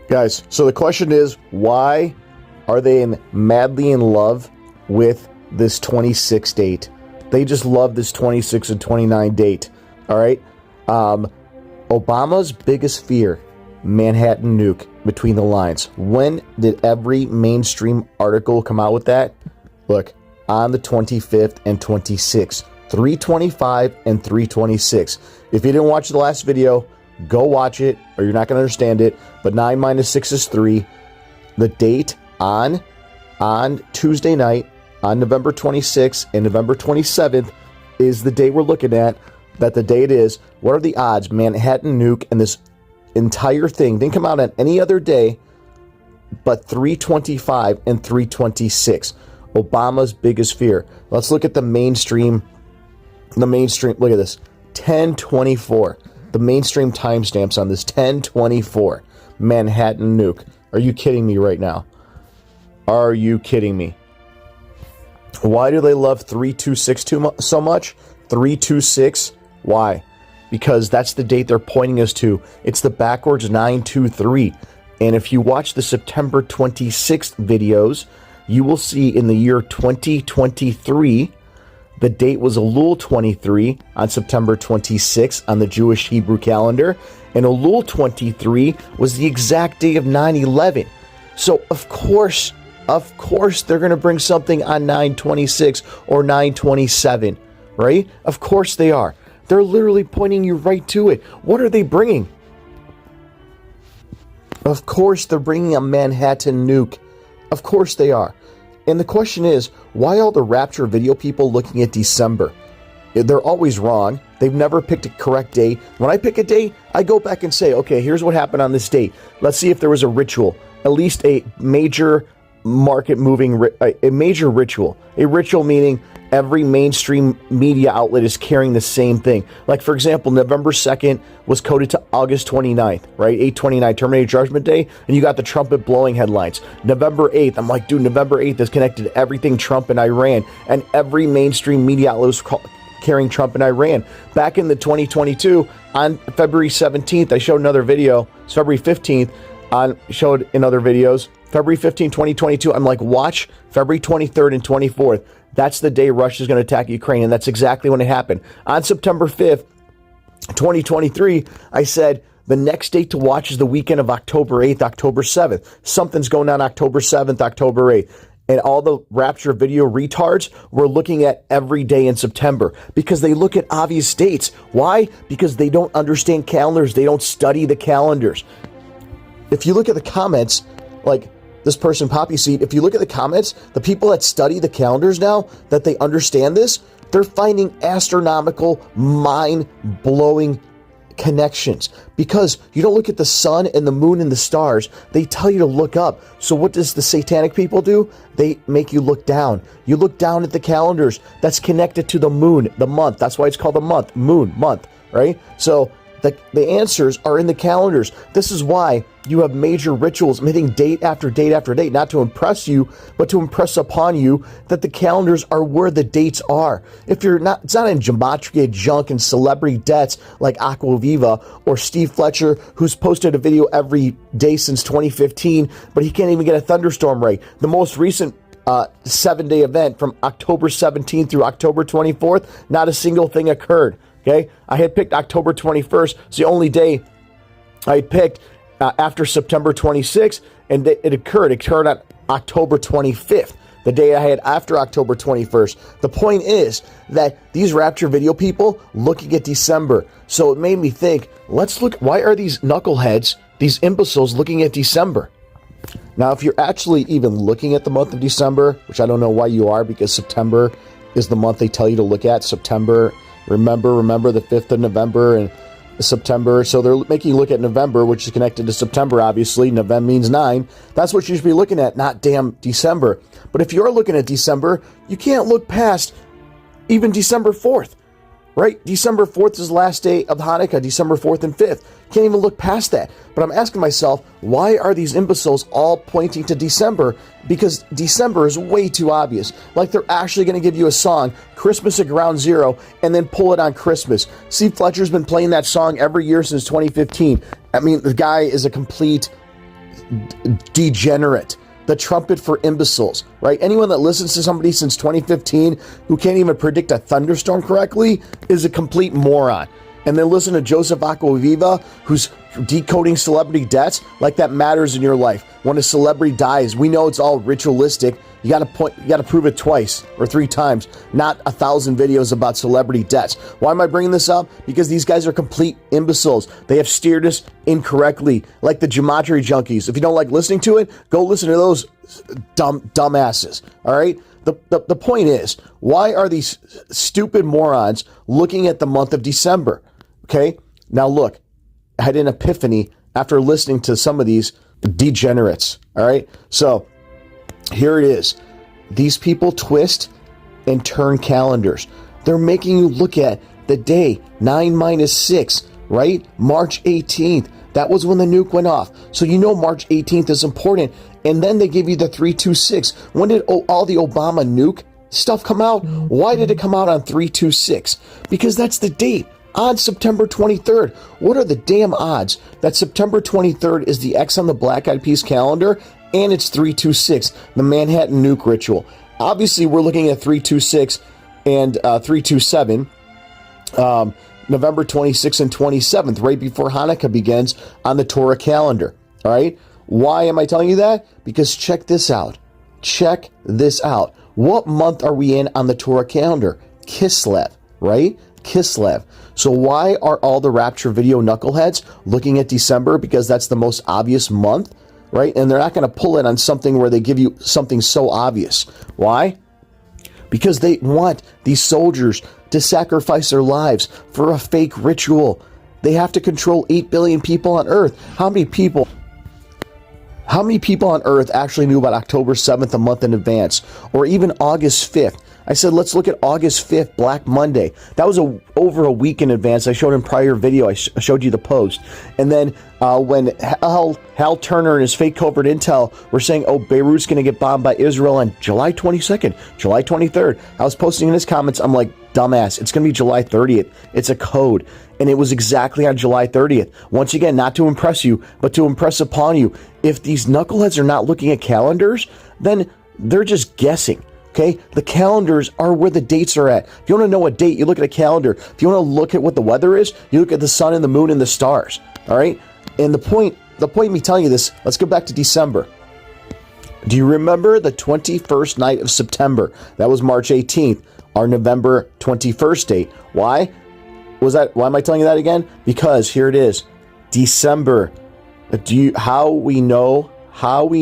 Guys, so the question is, why are they madly in love with this 26 date? They just love this 26 and 29 date. All right. Obama's biggest fear, Manhattan nuke, between the lines. When did every mainstream article come out with that? Look, on the 25th and 26th, 325 and 326. If you didn't watch the last video, go watch it, or you're not going to understand it. But 9 minus 6 is 3. The date on Tuesday night, on November 26th and November 27th, is the day we're looking at. That the date is. What are the odds Manhattan nuke and this entire thing didn't come out on any other day but 325 and 326? Obama's biggest fear. Let's look at the mainstream. Look at this. 1024. The mainstream timestamps on this. 1024. Manhattan nuke. Are you kidding me right now? Are you kidding me? Why do they love 326 so much? 326. Why? Because that's the date they're pointing us to. It's the backwards 923. And if you watch the September 26th videos, you will see in the year 2023, the date was Elul 23 on September 26th on the Jewish Hebrew calendar. And Elul 23 was the exact day of 9/11. So of course, they're going to bring something on 9/26 or 9/27, right? Of course they are. They're literally pointing you right to it. What are they bringing? Of course they're bringing a Manhattan nuke. Of course they are. And the question is, why all the rapture video people looking at December? They're always wrong. They've never picked a correct date. When I pick a date, I go back and say, okay, here's what happened on this date. Let's see if there was a ritual, at least a major a major ritual. A ritual meaning every mainstream media outlet is carrying the same thing. Like, for example, November 2nd was coded to August 29th, right? 8/29, Terminator Judgment Day, and you got the trumpet blowing headlines. November 8th, I'm like, dude, November 8th is connected to everything Trump and Iran, and every mainstream media outlet was carrying Trump and Iran. Back in the 2022, on February 17th, I showed another video. It's February 15th, showed in other videos. February 15, 2022, I'm like, watch February 23rd and 24th. That's the day Russia is going to attack Ukraine, and that's exactly when it happened. On September 5th, 2023, I said the next date to watch is the weekend of October 8th, October 7th. Something's going on October 7th, October 8th. And all the rapture video retards were looking at every day in September because they look at obvious dates. Why? Because they don't understand calendars. They don't study the calendars. If you look at the comments, like this person, Poppy Seed, if you look at the comments, the people that study the calendars now, that they understand this, they're finding astronomical, mind-blowing connections. Because you don't look at the sun and the moon and the stars, they tell you to look up. So what does the satanic people do? They make you look down. You look down at the calendars that's connected to the moon, the month. That's why it's called the month, moon, month, right? So the answers are in the calendars. This is why you have major rituals hitting date after date after date, not to impress you, but to impress upon you that the calendars are where the dates are. If you're not, it's not in gematria junk and celebrity deaths like Aquaviva or Steve Fletcher, who's posted a video every day since 2015, but he can't even get a thunderstorm right. The most recent 7-day event from October 17th through October 24th, not a single thing occurred. Okay, I had picked October 21st. It's the only day I picked after September 26th, and it occurred. It occurred on October 25th, the day I had after October 21st. The point is that these rapture video people looking at December. So it made me think, let's look, why are these knuckleheads, these imbeciles looking at December? Now, if you're actually even looking at the month of December, which I don't know why you are, because September is the month they tell you to look at, September. Remember the 5th of November and September. So they're making you look at November, which is connected to September, obviously. November means 9. That's what you should be looking at, not damn December. But if you're looking at December, you can't look past even December 4th, right? December 4th is the last day of Hanukkah, December 4th and 5th. Can't even look past that. But I'm asking myself, why are these imbeciles all pointing to December? Because December is way too obvious. Like they're actually going to give you a song, Christmas at Ground Zero, and then pull it on Christmas. Steve Fletcher's been playing that song every year since 2015. I mean, the guy is a complete degenerate, the trumpet for imbeciles, right? Anyone that listens to somebody since 2015 who can't even predict a thunderstorm correctly is a complete moron. And then listen to Joseph Aquaviva, who's decoding celebrity deaths like that matters in your life. When a celebrity dies, we know it's all ritualistic. You got to prove it twice or 3 times, not 1,000 videos about celebrity deaths. Why am I bringing this up? Because these guys are complete imbeciles. They have steered us incorrectly, like the gematria junkies. If you don't like listening to it, go listen to those dumbasses. All right. The point is, why are these stupid morons looking at the month of December? Okay. Now look, I had an epiphany after listening to some of these degenerates. All right. So here it is. These people twist and turn calendars. They're making you look at the day 9 minus 6, right? March 18th. That was when the nuke went off. So you know March 18th is important. And then they give you the 326. When did all the Obama nuke stuff come out? Why did it come out on 326? Because that's the date. On September 23rd. What are the damn odds that September 23rd is the X on the Black Eyed Peas calendar and it's 326, the Manhattan nuke ritual? Obviously, we're looking at 326 and 327, November 26th and 27th, right before Hanukkah begins on the Torah calendar. All right? Why am I telling you that? Because check this out. Check this out. What month are we in on the Torah calendar? Kislev, right? Kislev. So why are all the Rapture video knuckleheads looking at December? Because that's the most obvious month, right? And they're not going to pull it on something where they give you something so obvious. Why? Because they want these soldiers to sacrifice their lives for a fake ritual. They have to control 8 billion people on Earth. How many people on Earth actually knew about October 7th a month in advance? Or even August 5th? I said, let's look at August 5th, Black Monday. That was over a week in advance. I showed in prior video. I showed you the post. And then when Hal Turner and his fake covert intel were saying, oh, Beirut's going to get bombed by Israel on July 22nd, July 23rd. I was posting in his comments, I'm like, dumbass, it's going to be July 30th. It's a code. And it was exactly on July 30th. Once again, not to impress you, but to impress upon you. If these knuckleheads are not looking at calendars, then they're just guessing. Okay, the calendars are where the dates are at. If you want to know a date, you look at a calendar. If you want to look at what the weather is, you look at the sun and the moon and the stars. All right, and the point of me telling you this, let's go back to December. Do you remember the 21st night of September? That was March 18th, our November 21st date. Why am I telling you that again? Because here it is, December. How we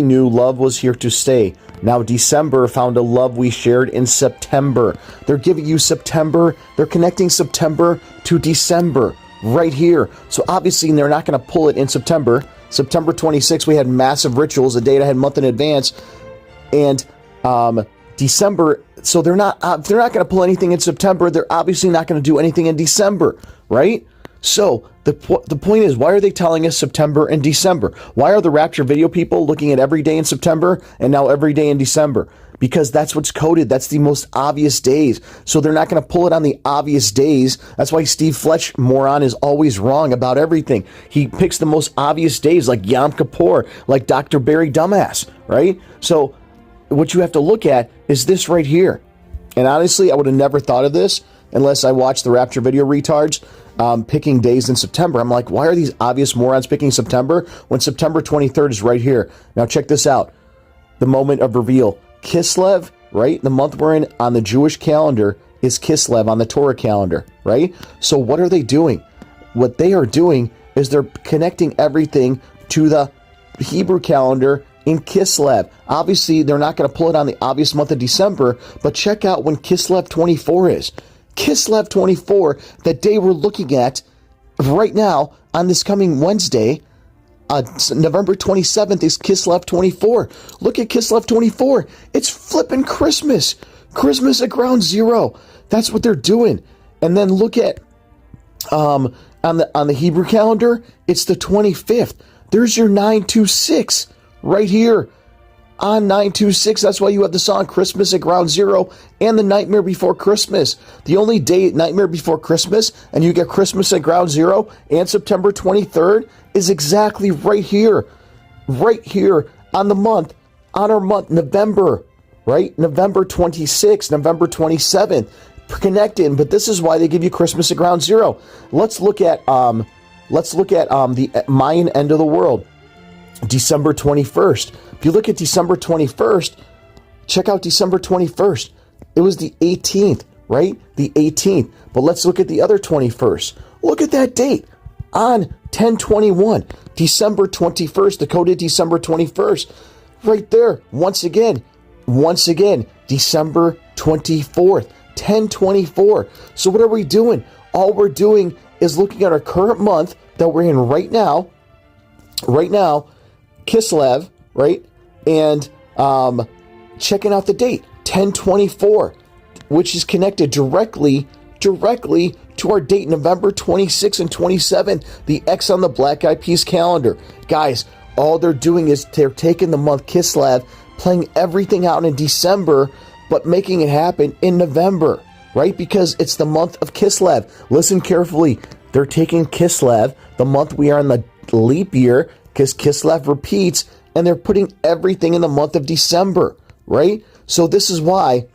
knew love was here to stay. Now December found a love we shared in September. They're giving you September. They're connecting September to December right here. So obviously they're not going to pull it in September. September 26th, we had massive rituals, a date ahead, month in advance. And December, so they're not going to pull anything in September. They're obviously not going to do anything in December, right? So the point is, why are they telling us September and December? Why are the Rapture video people looking at every day in September and now every day in December? Because that's what's coded. That's the most obvious days. So they're not going to pull it on the obvious days. That's why Steve Fletch, moron, is always wrong about everything. He picks the most obvious days like Yom Kippur, like Dr. Barry Dumbass, right? So what you have to look at is this right here. And honestly, I would have never thought of this unless I watched the Rapture video retards picking days in September. I'm like, why are these obvious morons picking September when September 23rd is right here? Now check this out. The moment of reveal. Kislev, right? The month we're in on the Jewish calendar is Kislev on the Torah calendar, right? So what are they doing? What they are doing is they're connecting everything to the Hebrew calendar in Kislev. Obviously, they're not going to pull it on the obvious month of December, but check out when Kislev 24 is. Kislev 24, the day we're looking at right now on this coming Wednesday, November 27th is Kislev 24. Look at Kislev 24. It's flipping Christmas. Christmas at ground zero. That's what they're doing. And then look at on the Hebrew calendar, it's the 25th. There's your 926 right here. On 926, that's why you have the song Christmas at Ground Zero and the Nightmare Before Christmas. The only day Nightmare Before Christmas and you get Christmas at Ground Zero and September 23rd is exactly right here. right here on our month, November, right? November 26th, November 27th, connected. But this is why they give you Christmas at ground zero. Let's look at the Mayan end of the world, December 21st. If you look at December 21st, check out December 21st. It was the 18th, right? The 18th. But let's look at the other 21st. Look at that date on 10/21, December 21st, the coded December 21st. Right there, once again, December 24th, 10/24. So what are we doing? All we're doing is looking at our current month that we're in right now, Kislev, right? And checking out the date, 10/24, which is connected directly to our date, November 26 and 27, the X on the Black Eyed Peas calendar. Guys, all they're doing is they're taking the month Kislev, playing everything out in December, but making it happen in November, right? Because it's the month of Kislev. Listen carefully. They're taking Kislev, the month we are in the leap year, because Kislev repeats, and they're putting everything in the month of December, right? So this is why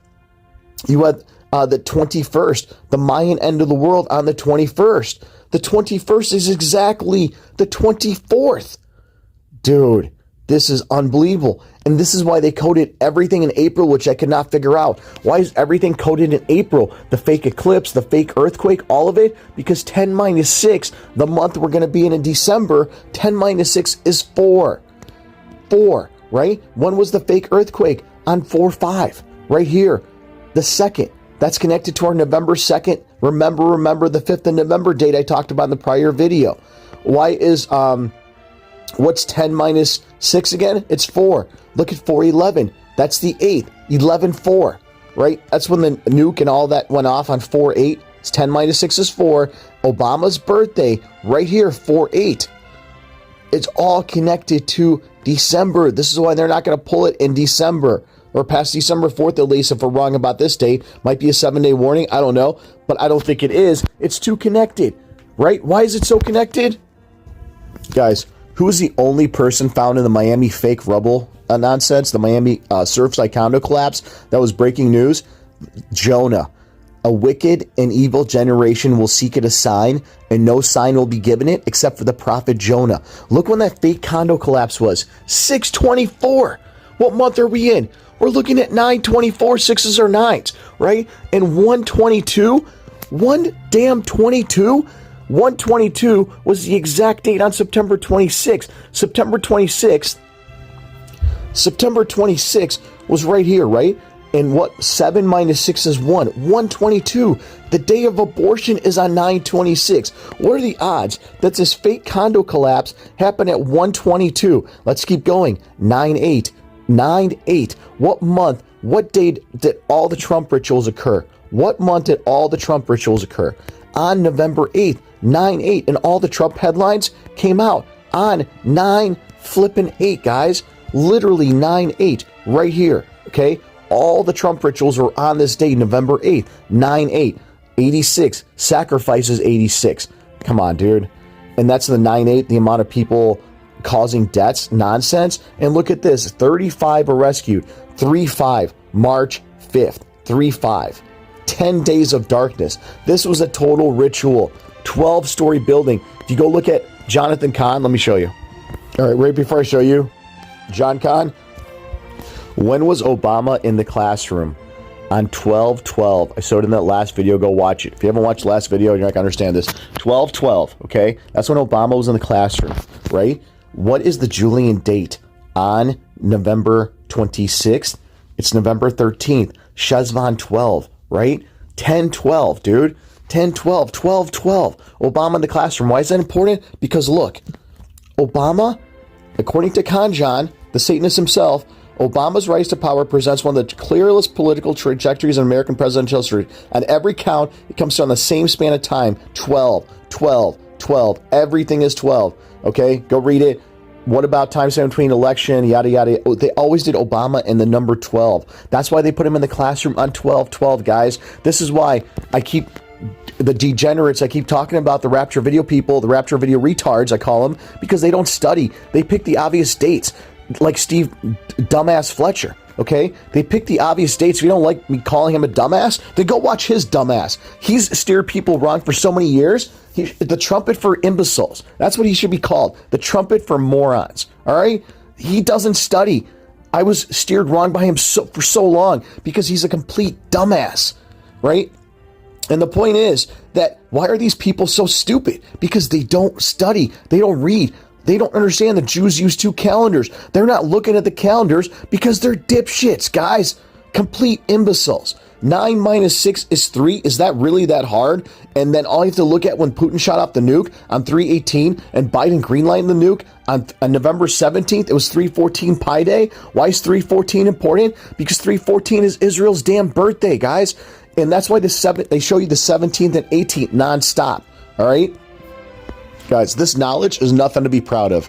you had the 21st, the Mayan end of the world on the 21st. The 21st is exactly the 24th. Dude, this is unbelievable. And this is why they coded everything in April, which I could not figure out. Why is everything coded in April? The fake eclipse, the fake earthquake, all of it? Because 10 minus 6, the month we're going to be in December, 10 minus 6 is 4. 4, right? When was the fake earthquake? On 4/5, right here. The 2nd. That's connected to our November 2nd. Remember the 5th of November date I talked about in the prior video. Why is, what's 10 minus 6 again? It's 4. Look at 4/11. That's the 8th. 11/4, right? That's when the nuke and all that went off on 4/8. It's 10 minus 6 is 4. Obama's birthday, right here, 4/8. It's all connected to December. This is why they're not going to pull it in December or past December 4th, at least. If we're wrong about this date, might be a 7-day warning. I don't know, but I don't think it is. It's too connected, right? Why is it so connected? Guys, who is the only person found in the Miami fake rubble nonsense, the Miami Surfside condo collapse that was breaking news? Jonah. A wicked and evil generation will seek it a sign, and no sign will be given it except for the prophet Jonah. Look when that fake condo collapse was. 6/24. What month are we in? We're looking at 9/24, 6s or 9s, right? And 1/22, 1/22 was the exact date on September 26th. September 26th was right here, right? And what, 7 minus 6 is 1. 1/22. The day of abortion is on 9/26. What are the odds that this fake condo collapse happened at 1/22? Let's keep going. 9/8. 9/8. What month, what date did all the Trump rituals occur? What month did all the Trump rituals occur? On November 8th. 9/8. And all the Trump headlines came out on 9/8, guys. Literally 9/8. Right here. Okay? All the Trump rituals were on this day, November 8th, 9/8, 86, sacrifices 86. Come on, dude. And that's the 9/8, the amount of people causing deaths, nonsense. And look at this, 35 are rescued, 3/5, March 5th, 3/5, 10 days of darkness. This was a total ritual, 12-story building. If you go look at Jonathan Kahn, let me show you. All right, right before I show you, John Kahn, when was Obama in the classroom? On 12/12. I showed it in that last video. Go watch it. If you haven't watched the last video, you're not going to understand this. 12/12, okay? That's when Obama was in the classroom, right? What is the Julian date? On November 26th, it's November 13th. Shezvan 12, right? 10/12, dude. 10/12, 12/12. Obama in the classroom. Why is that important? Because look, Obama, according to Kanjan, the Satanist himself, Obama's rise to power presents one of the clearest political trajectories in American presidential history. On every count, it comes on the same span of time. 12, 12, 12. Everything is 12. Okay? Go read it. What about time span between election, yada, yada. They always did Obama and the number 12. That's why they put him in the classroom on 12/12, guys. This is why I keep the degenerates I keep talking about, the rapture video people, the rapture video retards, I call them, because they don't study. They pick the obvious dates, like Steve Dumbass Fletcher, okay? They pick the obvious dates. If you don't like me calling him a dumbass, then go watch his dumbass. He's steered people wrong for so many years. The trumpet for imbeciles. That's what he should be called. The trumpet for morons, all right? He doesn't study. I was steered wrong by him for so long because he's a complete dumbass, right? And the point is that why are these people so stupid? Because they don't study. They don't read. They don't understand the Jews use 2 calendars. They're not looking at the calendars because they're dipshits, guys. Complete imbeciles. 9 minus 6 is 3. Is that really that hard? And then all you have to look at when Putin shot off the nuke on 3/18 and Biden greenlighted the nuke on November 17th, it was 3/14 Pi Day. Why is 3/14 important? Because 3/14 is Israel's damn birthday, guys. And that's why they show you the 17th and 18th nonstop. All right? Guys, this knowledge is nothing to be proud of.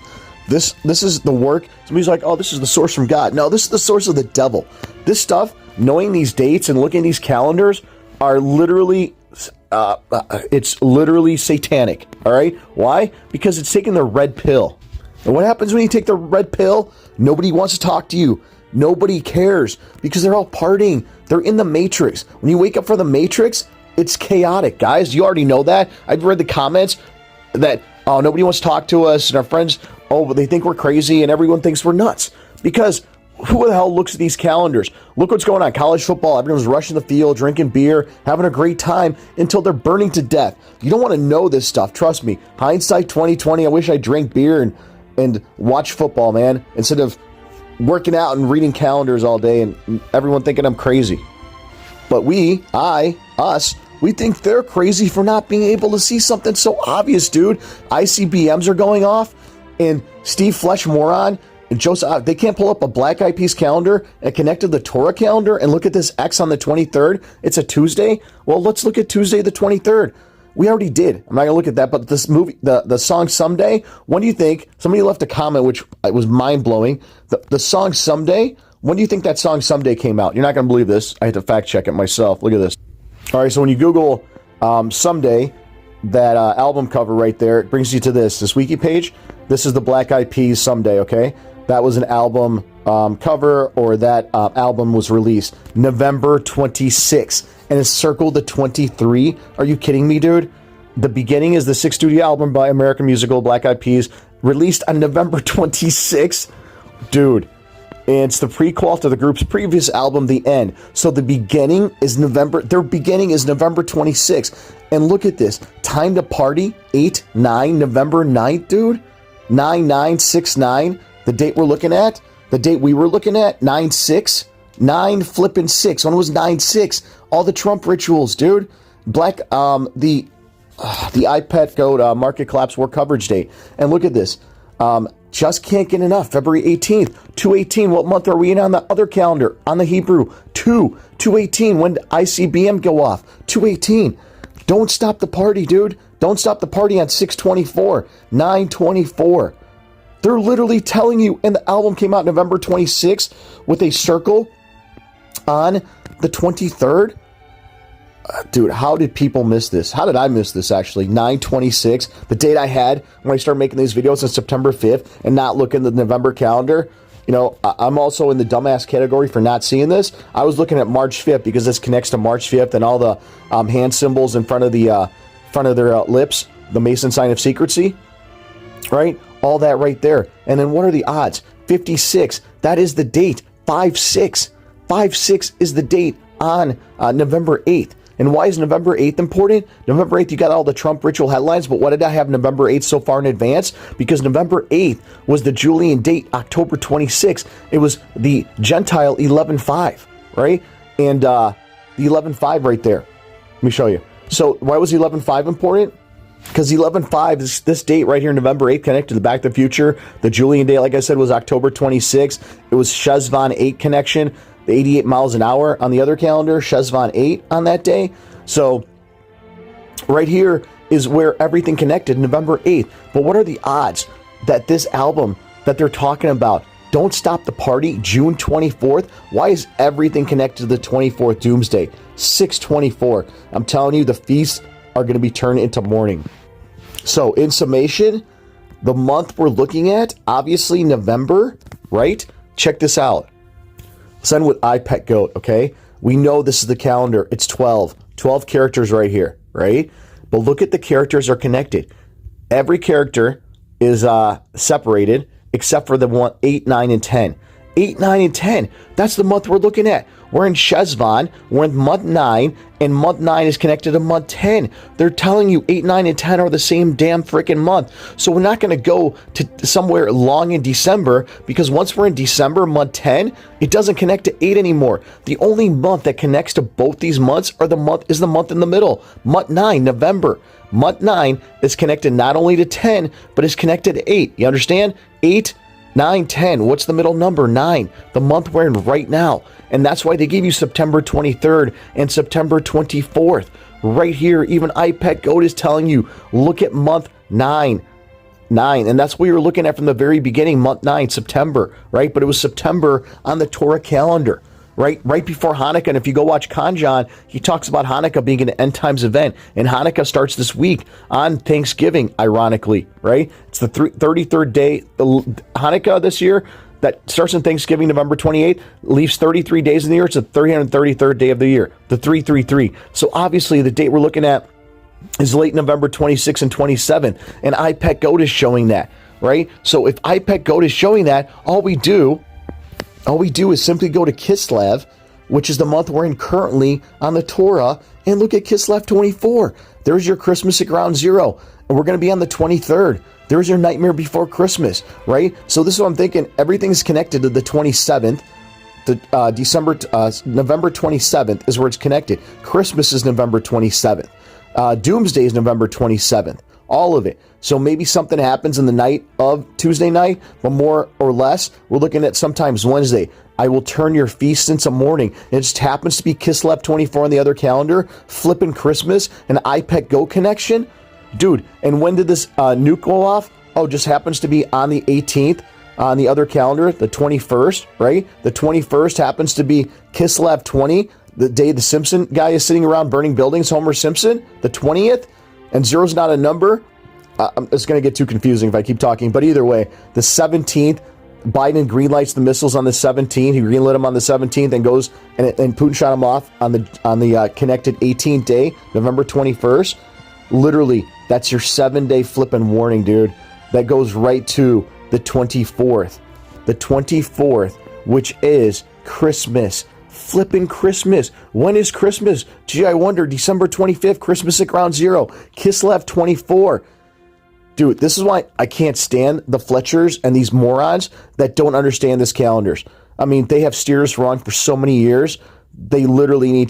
This is the work. Somebody's like, oh, this is the source from God. No, this is the source of the devil. This stuff, knowing these dates and looking at these calendars, are literally, it's literally satanic. All right? Why? Because it's taking the red pill. And what happens when you take the red pill? Nobody wants to talk to you. Nobody cares because they're all partying. They're in the Matrix. When you wake up from the Matrix, it's chaotic, guys. You already know that. I've read the comments that, oh, nobody wants to talk to us, and our friends, oh, but they think we're crazy, and everyone thinks we're nuts. Because who the hell looks at these calendars? Look what's going on. College football, everyone's rushing the field, drinking beer, having a great time until they're burning to death. You don't want to know this stuff. Trust me. Hindsight 2020, I wish I drank beer and watch football, man, instead of working out and reading calendars all day and everyone thinking I'm crazy. But us, we think they're crazy for not being able to see something so obvious, dude. ICBMs are going off, and Steve Flesh moron and Joseph, they can't pull up a Black Eyed Peas calendar and connect to the Torah calendar and look at this X on the 23rd. It's a Tuesday. Well, let's look at Tuesday the 23rd. We already did. I'm not gonna look at that, but this movie, the song Someday, when do you think, somebody left a comment which was mind-blowing, the song Someday, when do you think that song Someday came out? You're not gonna believe this. I had to fact check it myself. Look at this. All right, so when you Google Someday, that album cover right there, it brings you to this wiki page. This is the Black Eyed Peas Someday, okay? That was an album cover, or that album was released November 26th. And it's circled the 23. Are you kidding me, dude? The Beginning is the 6th studio album by American musical Black Eyed Peas, released on November 26th. Dude, it's the prequel to the group's previous album, The End. So the beginning is their beginning is November 26th. And look at this. Time to Party, 8/9, November 9th, dude. 9/9/6/9. The date we're looking at, the date we were looking at, 9/6. 9/6. When was 9/6? All the Trump rituals, dude. The iPad Goat market collapse war coverage date. And look at this. Just can't get enough. February 18th, 2/18. What month are we in on the other calendar? On the Hebrew, 2/18. When did ICBM go off? 2/18. Don't stop the party, dude. Don't stop the party on 6/24, 9/24. They're literally telling you, and the album came out November 26th with a circle on the 23rd. Dude, how did people miss this? How did I miss this, actually? 9/26, the date I had when I started making these videos on September 5th and not looking at the November calendar. You know, I'm also in the dumbass category for not seeing this. I was looking at March 5th because this connects to March 5th and all the hand symbols in front of their lips, the Mason sign of secrecy, right? All that right there. And then what are the odds? 56, that is the date. 5/6. 5/6 is the date on November 8th. And why is November 8th important? November 8th, you got all the Trump ritual headlines, but what did I have November 8th so far in advance? Because November 8th was the Julian date, October 26th. It was the Gentile 11/5, right? And the 11/5 right there. Let me show you. So why was 11/5 important? Because 11/5 is this date right here, November 8th, connected to Back to the Future. The Julian date, like I said, was October 26th. It was Shezvan 8 connection. The 88 miles an hour on the other calendar, Shezvan 8 on that day. So right here is where everything connected, November 8th. But what are the odds that this album that they're talking about Don't stop the party, June 24th. Why is everything connected to the 24th doomsday? 6/24. I'm telling you, the feasts are going to be turned into mourning. So, in summation, the month we're looking at, obviously November, right? Check this out. Send with iPet Goat, okay? We know this is the calendar. It's 12. 12 characters right here, right? But look at the characters are connected. Every character is separated except for the one 8, 9, and 10. 8, 9, and 10. That's the month we're looking at. We're in Shezvan. We're in month 9, and month 9 is connected to month 10. They're telling you 8, 9, and 10 are the same damn freaking month. So we're not going to go to somewhere long in December, because once we're in December, month 10, it doesn't connect to 8 anymore. The only month that connects to both these months is the month in the middle. Month 9, November. Month 9 is connected not only to 10, but is connected to 8. You understand? 8, 9, 10. What's the middle number? 9. The month we're in right now. And that's why they gave you September 23rd and September 24th. Right here, even iPet Goat is telling you, look at month 9. 9. And that's what you were looking at from the very beginning, month 9, September, right? But it was September on the Torah calendar. Right before Hanukkah. And if you go watch Kanjan, he talks about Hanukkah being an end times event. And Hanukkah starts this week on Thanksgiving, ironically, right? It's the 33rd day. Hanukkah this year, that starts on Thanksgiving, November 28th, leaves 33 days in the year. It's the 333rd day of the year, the 333. So obviously the date we're looking at is late November 26 and 27. And iPet Goat is showing that, right? So if iPet Goat is showing that, all we do is simply go to Kislev, which is the month we're in currently on the Torah, and look at Kislev 24. There's your Christmas at ground zero, and we're going to be on the 23rd. There's your Nightmare Before Christmas, right? So this is what I'm thinking. Everything's connected to the 27th. November 27th is where it's connected. Christmas is November 27th. Doomsday is November 27th. All of it. So maybe something happens in the night of Tuesday night, but more or less, we're looking at sometimes Wednesday. I will turn your feast into mourning. It just happens to be Kislev 24 on the other calendar, flipping Christmas, an iPet Go connection. Dude, and when did this nuke go off? Oh, just happens to be on the 18th on the other calendar, the 21st, right? The 21st happens to be Kislev 20, the day the Simpson guy is sitting around burning buildings, Homer Simpson, the 20th. And zero's not a number. It's going to get too confusing if I keep talking. But either way, the 17th, Biden greenlights the missiles on the 17th. He greenlit them on the 17th and goes and Putin shot him off on the connected 18th day, November 21st. Literally, that's your 7-day flipping warning, dude. That goes right to the 24th. The 24th, which is Christmas. Flipping Christmas. When is Christmas? Gee, I wonder. December 25th, Christmas at ground zero. Kislev 24. Dude, this is why I can't stand the Fletchers and these morons that don't understand this calendars. I mean, they have steered us wrong for so many years. They literally need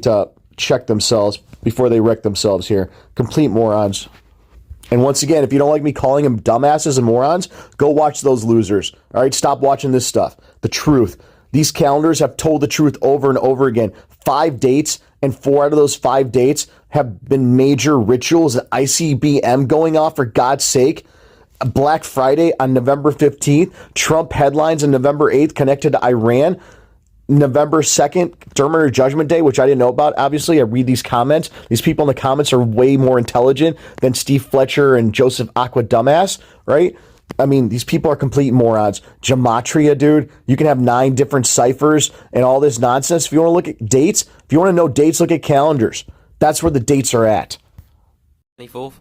to check themselves before they wreck themselves here. Complete morons. And once again, if you don't like me calling them dumbasses and morons, go watch those losers. All right, stop watching this stuff. The truth. These calendars have told the truth over and over again. 5 dates, and 4 out of those 5 dates have been major rituals. An ICBM going off, for God's sake. Black Friday on November 15th. Trump headlines on November 8th connected to Iran. November 2nd, Terminator Judgment Day, which I didn't know about. Obviously, I read these comments. These people in the comments are way more intelligent than Steve Fletcher and Joseph Aqua Dumbass, right? I mean, these people are complete morons. Gematria, dude. You can have 9 different ciphers and all this nonsense. If you want to look at dates, if you want to know dates, look at calendars. That's where the dates are at. 24th.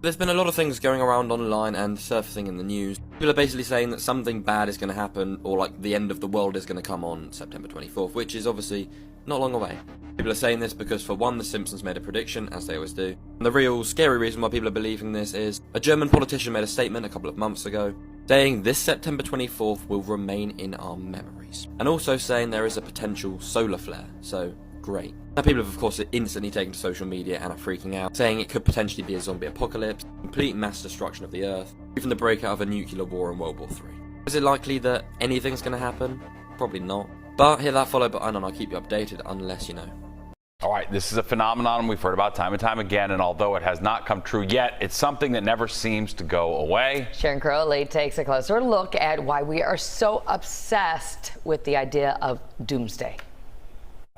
There's been a lot of things going around online and surfacing in the news. People are basically saying that something bad is going to happen, or like the end of the world is going to come on September 24th, which is obviously not long away. People are saying this because, for one, the Simpsons made a prediction, as they always do. And the real scary reason why people are believing this is a German politician made a statement a couple of months ago saying this September 24th will remain in our memories. And also saying there is a potential solar flare, so great. Now people have of course instantly taken to social media and are freaking out, saying it could potentially be a zombie apocalypse, complete mass destruction of the earth, even the breakout of a nuclear war in World War III. Is it likely that anything's going to happen? Probably not. But hit that follow button and I'll keep you updated unless you know. All right, this is a phenomenon we've heard about time and time again, and although it has not come true yet, it's something that never seems to go away. Sharon Crowley takes a closer look at why we are so obsessed with the idea of doomsday.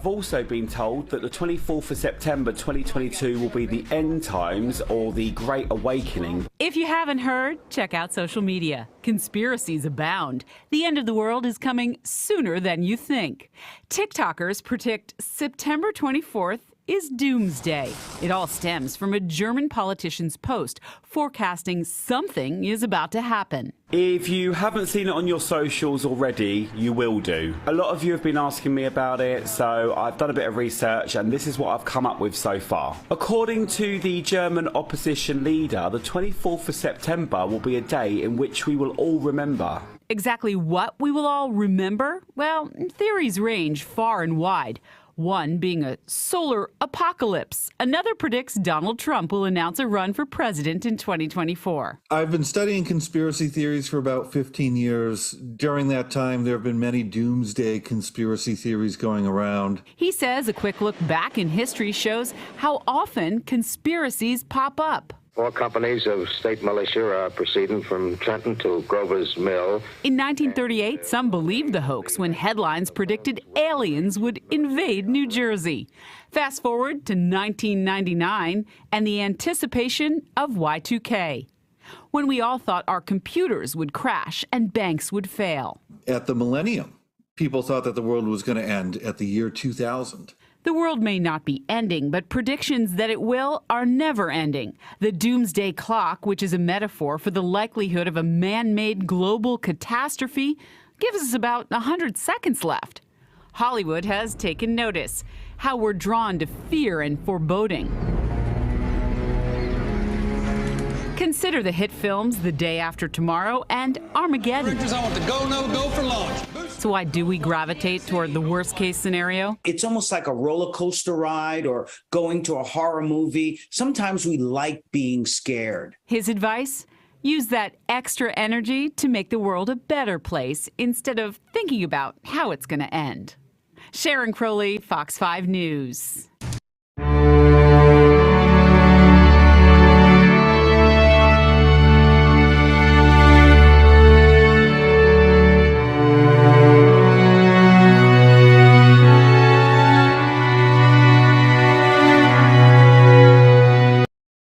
I've also been told that the 24th of September 2022 will be the end times, or the Great Awakening. If you haven't heard, check out social media. Conspiracies abound. The end of the world is coming sooner than you think. TikTokers predict September 24th is doomsday. It all stems from a German politician's post forecasting something is about to happen. If you haven't seen it on your socials already, you will do. A lot of you have been asking me about it, so I've done a bit of research and this is what I've come up with so far. According to the German opposition leader, the 24th of September will be a day in which we will all remember. Exactly what we will all remember? Well, theories range far and wide. One being a solar apocalypse. Another predicts Donald Trump will announce a run for president in 2024. I've been studying conspiracy theories for about 15 years. During that time, there have been many doomsday conspiracy theories going around. He says a quick look back in history shows how often conspiracies pop up. 4 companies of state militia are proceeding from Trenton to Grover's Mill. In 1938, some believed the hoax when headlines predicted aliens would invade New Jersey. Fast forward to 1999 and the anticipation of Y2K, when we all thought our computers would crash and banks would fail. At the millennium, people thought that the world was going to end at the year 2000. The world may not be ending, but predictions that it will are never ending. The doomsday clock, which is a metaphor for the likelihood of a man-made global catastrophe, gives us about 100 seconds left. Hollywood has taken notice, how we're drawn to fear and foreboding. Consider the hit films The Day After Tomorrow and Armageddon. I want the go, no go for launch. So why do we gravitate toward the worst-case scenario? It's almost like a roller coaster ride or going to a horror movie. Sometimes we like being scared. His advice? Use that extra energy to make the world a better place instead of thinking about how it's going to end. Sharon Crowley, Fox 5 News.